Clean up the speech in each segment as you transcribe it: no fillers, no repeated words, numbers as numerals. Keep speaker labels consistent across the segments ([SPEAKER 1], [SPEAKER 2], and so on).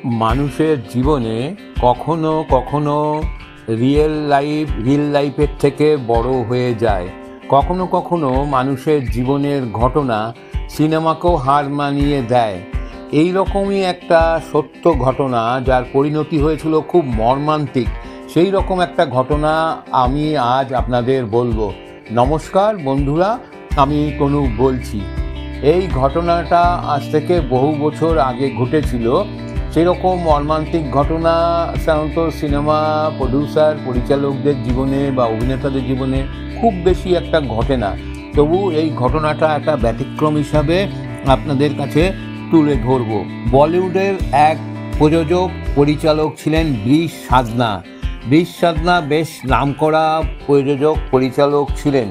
[SPEAKER 1] মানুষের জীবনে কখনো কখনো রিয়েল লাইফের থেকে বড় হয়ে যায়। কখনো কখনো মানুষের জীবনের ঘটনা সিনেমাকেও হার মানিয়ে দেয়। এই রকমই একটা সত্য ঘটনা, যার পরিণতি হয়েছিল খুব মর্মান্তিক, সেই রকম একটা ঘটনা আমি আজ আপনাদের বলবো। নমস্কার বন্ধুরা, আমি কনুক বলছি। এই ঘটনাটা আজ থেকে বহু বছর আগে ঘটেছিল। সেরকম মর্মান্তিক ঘটনা সাধারণত সিনেমা পরিচালকদের জীবনে বা অভিনেতাদের জীবনে খুব বেশি একটা ঘটে না। তবু এই ঘটনাটা একটা ব্যতিক্রম হিসাবে আপনাদের কাছে তুলে ধরব। বলিউডের এক প্রযোজক পরিচালক ছিলেন বৃষ সাধনা। বৃষ সাধনা বেশ নামকরা প্রযোজক পরিচালক ছিলেন।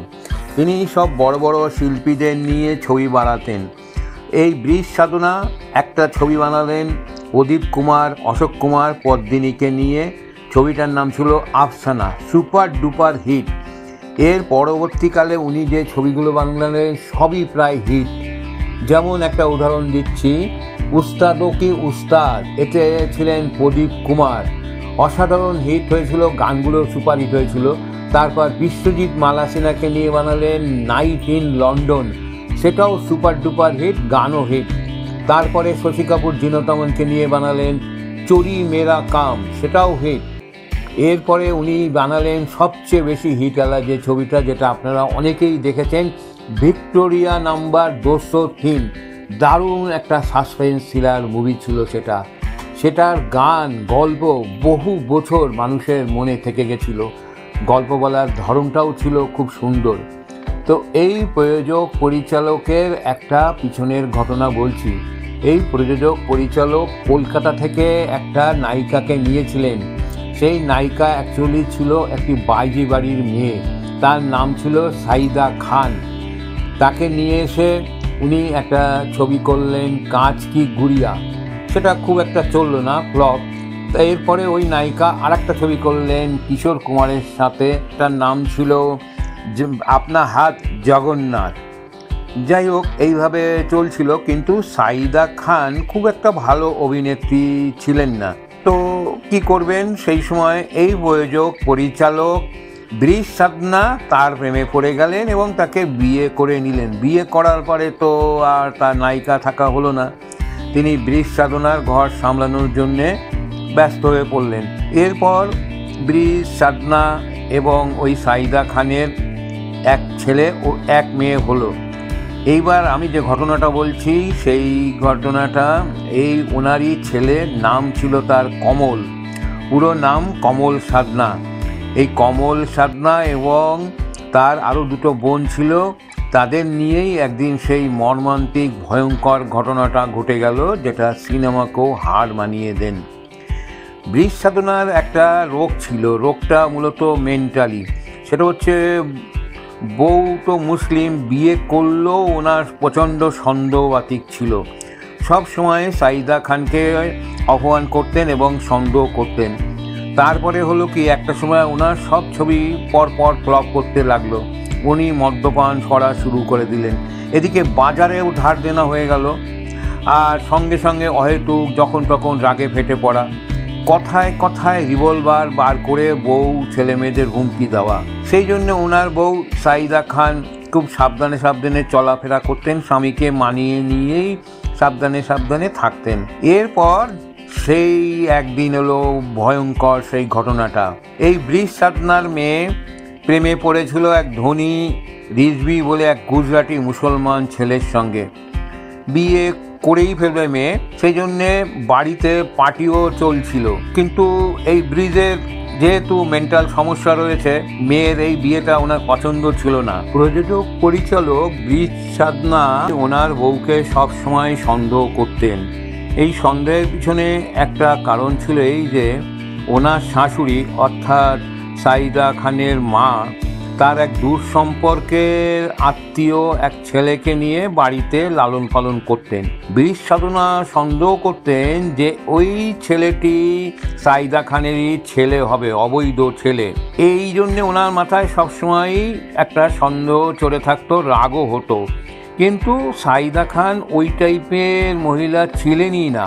[SPEAKER 1] তিনি সব বড় বড় শিল্পীদের নিয়ে ছবি বানাতেন। এই বৃষ সাধনা একটা ছবি বানালেন প্রদীপ কুমার, অশোক কুমার, পদ্মিনীকে নিয়ে। ছবিটার নাম ছিল আফসানা, সুপার ডুপার হিট। এর পরবর্তীকালে উনি যে ছবিগুলো বানালেন সবই প্রায় হিট। যেমন একটা উদাহরণ দিচ্ছি, উস্তাদো কি উস্তাদ, এতে ছিলেন প্রদীপ কুমার, অসাধারণ হিট হয়েছিল, গানগুলো সুপার হিট হয়েছিল। তারপর বিশ্বজিৎ মালাসিনাকে নিয়ে বানালেন নাইট ইন লন্ডন, সেটাও সুপার ডুপার হিট, গানও হিট। তারপরে শশী কাপুর জিনতমনকে নিয়ে বানালেন চোরি মেরা কাম, সেটাও হিট। এরপরে উনি বানালেন সবচেয়ে বেশি হিটওয়ালা যে ছবিটা, যেটা আপনারা অনেকেই দেখেছেন, ভিক্টোরিয়া নাম্বার 203। দারুণ একটা সাসপেন্স থ্রিলার মুভি ছিল সেটা। সেটার গান, গল্প বহু বছর মানুষের মনে থেকে গেছিল। গল্প বলার ধরনটাও ছিল খুব সুন্দর। তো এই প্রযোজক পরিচালকের একটা পিছনের ঘটনা বলছি। এই প্রযোজক পরিচালক কলকাতা থেকে একটা নায়িকাকে নিয়েছিলেন। সেই নায়িকা অ্যাকচুয়ালি ছিল একটি বাইজি বাড়ির মেয়ে, তার নাম ছিল সাইদা খান। তাকে নিয়ে এসে উনি একটা ছবি করলেন কাঁচ কি গুড়িয়া, সেটা খুব একটা চললো না, ফ্লপ। এরপরে ওই নায়িকা আর একটা ছবি করলেন কিশোর কুমারের সাথে, তার নাম ছিল আপনা হাত জগন্নাথ। যাই হোক, এইভাবে চলছিল, কিন্তু সাইদা খান খুব একটা ভালো অভিনেত্রী ছিলেন না। তো কি করবেন, সেই সময় এই প্রযোজক পরিচালক বৃষ সাধনা তার প্রেমে পড়ে গেলেন এবং তাকে বিয়ে করে নিলেন। বিয়ে করার পরে তো আর তার নায়িকা থাকা হলো না। তিনি বৃষ সাধনার ঘর সামলানোর জন্যে ব্যস্ত হয়ে পড়লেন। এরপর বৃষ সাধনা এবং ওই সাইদা খানের এক ছেলে ও এক মেয়ে হলো। এইবার আমি যে ঘটনাটা বলছি, সেই ঘটনাটা এই ওনারই ছেলের নাম ছিল তার কমল, পুরো নাম কমল সাধনা। এই কমল সাধনা এবং তার আরও দুটো বোন ছিল, তাদের নিয়েই একদিন সেই মর্মান্তিক ভয়ঙ্কর ঘটনাটা ঘটে গেল, যেটা সিনেমাকেও হার মানিয়ে দেন। বৃষ সাধনার একটা রোগ ছিল, রোগটা মূলত মেন্টালি। সেটা হচ্ছে, বউ তো মুসলিম, বিয়ে করলেও ওনার প্রচণ্ড সন্দেহবাতিক ছিল। সব সময় সাইদা খানকে আহ্বান করতেন এবং সন্দেহ করতেন। তারপরে হলো কি, একটা সময় ওনার সব ছবি পরপর ফ্লপ করতে লাগলো। উনি মদ্যপান করা শুরু করে দিলেন। এদিকে বাজারেও ধার দেনা হয়ে গেল। আর সঙ্গে সঙ্গে অহেতুক যখন তখন রাগে ফেটে পড়া, কথায় কথায় রিভলভার বার করে বউ ছেলে মেয়েদের হুমকি দেওয়া। সেই জন্য ওনার বউ সাইদা খান খুব সাবধানে সাবধানে চলাফেরা করতেন, স্বামীকে মানিয়ে নিয়েই সাবধানে সাবধানে থাকতেন। এরপর সেই একদিন হলো ভয়ঙ্কর সেই ঘটনাটা। এই বৃষ সাধনার মেয়ে প্রেমে পড়েছিল এক ধনী রিজভি বলে এক গুজরাটি মুসলমান ছেলের সঙ্গে। বিয়ে করেই ফেলবে মেয়ে, সেই জন্যে বাড়িতে পার্টিও চলছিল। কিন্তু এই ব্রিজের যেহেতু মেন্টাল সমস্যা রয়েছে, মেয়ের এই বিয়েটা ওনার পছন্দ ছিল না। প্রযোজক পরিচালক বৃষ সাধনা ওনার বউকে সব সময় সন্দেহ করতেন। এই সন্দেহের পিছনে একটা কারণ ছিল এই যে, ওনার শাশুড়ি অর্থাৎ সাইদা খানের মা তার এক দূর সম্পর্কের আত্মীয় এক ছেলেকে নিয়ে বাড়িতে লালন পালন করতেন। বৃষ সাধনা সন্দেহ করতেন যে ওই ছেলেটি সাইদা খানেরই ছেলে হবে, অবৈধ ছেলে। এই জন্যে ওনার মাথায় সবসময়ই একটা সন্দেহ চড়ে থাকতো, রাগও হতো। কিন্তু সাইদা খান ওই টাইপের মহিলা ছিলেনই না,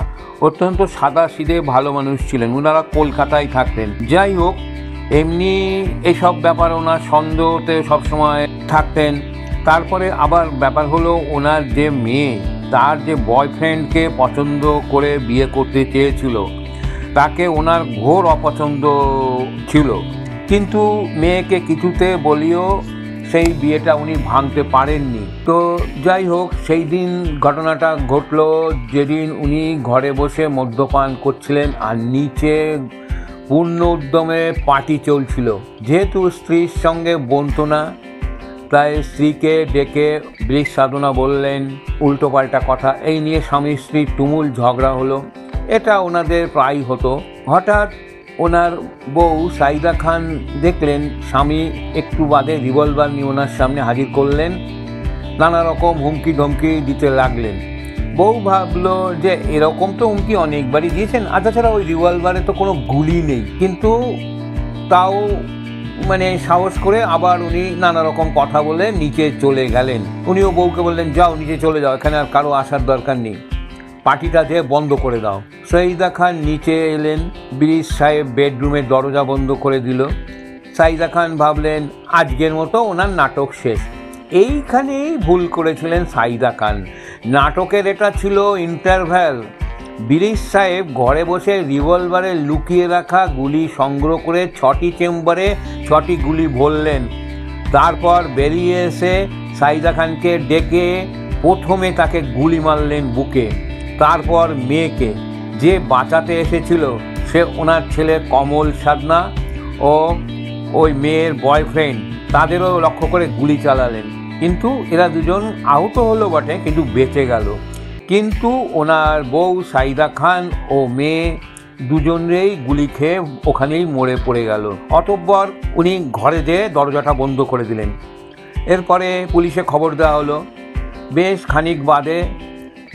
[SPEAKER 1] অত্যন্ত সাদাসিধে ভালো মানুষ ছিলেন। ওনারা কলকাতায় থাকতেন। যাই হোক, এমনি এসব ব্যাপার ওনার সন্দেহতে সবসময় থাকতেন। তারপরে আবার ব্যাপার হলো, ওনার যে মেয়ে, তার যে বয়ফ্রেন্ডকে পছন্দ করে বিয়ে করতে চেয়েছিল, তাকে ওনার ঘোর অপছন্দ ছিল। কিন্তু মেয়েকে কিছুতে বলিও সেই বিয়েটা উনি ভাঙতে পারেননি। তো যাই হোক, সেই দিন ঘটনাটা ঘটলো যেদিন উনি ঘরে বসে মদ্যপান করছিলেন আর নিচে পূর্ণ উদ্যমে পার্টি চলছিল। যেহেতু স্ত্রীর সঙ্গে বনতো না, তাই স্ত্রীকে ডেকে বৃষ সাধনা বললেন, উল্টোপাল্টা কথা। এই নিয়ে স্বামী স্ত্রীর তুমুল ঝগড়া হলো। এটা ওনাদের প্রায় হতো। হঠাৎ ওনার বউ সাইদা খান দেখলেন স্বামী একটু বাদে রিভলভার নিয়ে ওনার সামনে হাজির করলেন, নানা রকম হুমকি ধমকি দিতে লাগলেন। বউ ভাবলো যে এরকম তো হুমকি অনেকবারই দিয়েছেন, আর তাছাড়া ওই রিভলভারে তো কোনো গুলি নেই। কিন্তু তাও সাহস করে আবার উনি নানা রকম কথা বলে নিচে চলে গেলেন। উনিও বউকে বললেন, যাও নিচে চলে যাও, এখানে আর কারো আসার দরকার নেই, পার্টিটা যে বন্ধ করে দাও। সাইদা খান নিচে এলেন, ব্রিজ সাহেব বেডরুমের দরজা বন্ধ করে দিল। সাইদা খান ভাবলেন আজকের মতো ওনার নাটক শেষ। এইখানেই ভুল করেছিলেন সাইদা খান। নাটকের এটা ছিল ইন্টারভ্যাল। ব্রিজ সাহেব ঘরে বসে রিভলভারে লুকিয়ে রাখা গুলি সংগ্রহ করে 6টি চেম্বারে 6টি গুলি ভরলেন। তারপর বেরিয়ে এসে সাইদা খানকে ডেকে প্রথমে তাকে গুলি মারলেন বুকে। তারপর মেয়েকে, যে বাঁচাতে এসেছিল সে ওনার ছেলে কমল সাধনা ও ওই মেয়ের বয়ফ্রেন্ড, তাদেরও লক্ষ্য করে গুলি চালালেন। কিন্তু এরা দুজন আহত হলো বটে, কিন্তু বেঁচে গেল। কিন্তু ওনার বউ সাইদা খান ও মেয়ে দুজনেই গুলি খেয়ে ওখানেই মরে পড়ে গেল। অতঃপর উনি ঘরে যেয়ে দরজাটা বন্ধ করে দিলেন। এরপরে পুলিশে খবর দেওয়া হলো। বেশ খানিক বাদে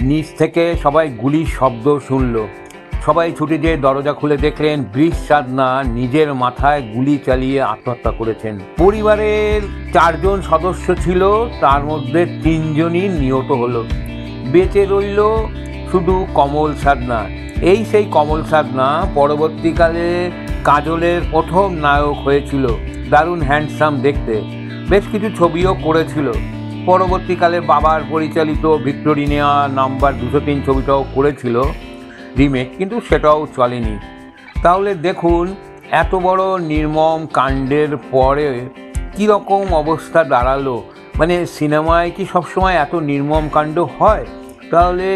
[SPEAKER 1] নিচ থেকে সবাই গুলির শব্দ শুনল। সবাই ছুটে যেয়ে দরজা খুলে দেখলেন বৃষ সাধনা নিজের মাথায় গুলি চালিয়ে আত্মহত্যা করেছেন। পরিবারের 4 জন সদস্য ছিল, তার মধ্যে 3 জনই নিহত হলো। বেঁচে রইল শুধু কমল সাধনা। এই সেই কমল সাধনা পরবর্তীকালে কাজলের প্রথম নায়ক হয়েছিল। দারুণ হ্যান্ডসাম দেখতে, বেশ কিছু ছবিও করেছিল। পরবর্তীকালে বাবার পরিচালিত ভিক্টোরিয়া নাম্বার 203 ছবিটাও করেছিল রিমেক, কিন্তু সেটাও চলেনি। তাহলে দেখুন এত বড় নির্মম কাণ্ডের পরে কীরকম অবস্থা দাঁড়ালো। সিনেমায় কি সবসময় এত নির্মম কাণ্ড হয়? তাহলে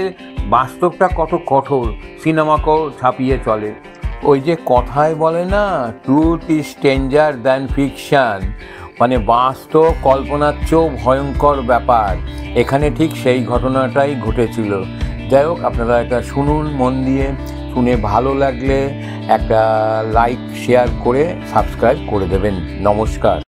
[SPEAKER 1] বাস্তবটা কত কঠোর, সিনেমাকেও ছাপিয়ে চলে। ওই যে কথায় বলে না, truth is stranger than fiction, বাস্তব কল্পনার চেয়েও ভয়ঙ্কর ব্যাপার। এখানে ঠিক সেই ঘটনাটাই ঘটেছিল। যাই হোক, আপনারা এটা শুনুন মন দিয়ে। শুনে ভালো লাগলে একটা লাইক শেয়ার করে সাবস্ক্রাইব করে দেবেন। নমস্কার।